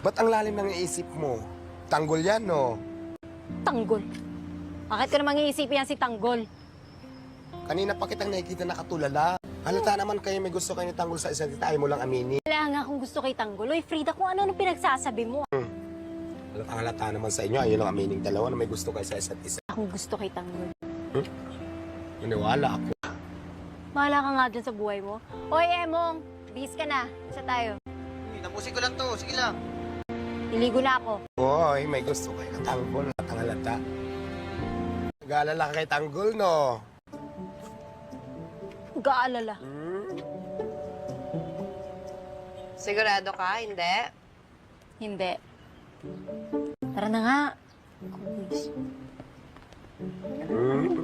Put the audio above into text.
Ba't ang lalim ng iisip mo? Tanggol yan, no? Tanggol. Bakit ko namang iisipin yan si Tanggol? Kanina pa kitang nakikita nakatulala. Halata naman kayo may gusto kayo ni Tanggol sa isa't isa, ayaw mo lang aminin. Wala nga akong gusto kay Tanggol. Oy, Frida, kung ano pinagsasabi mo. Halata naman sa inyo, ayaw lang aminin dalawa na may gusto kayo sa isa't isa. Akong gusto kay Tanggol. Maniwala ako. Bahala ka nga dyan sa buhay mo. Oy, Emong, bihis ka na. Isa tayo. Tapusin ko lang to. Sige lang. Niligo na ako. Hoy, may gusto kayo kay Tanggol. Ang halata. Nag-aalala ka kay Tanggol, no? Gaalala. Sigurado ka? Hindi? Hindi. Tara na nga. Hmm?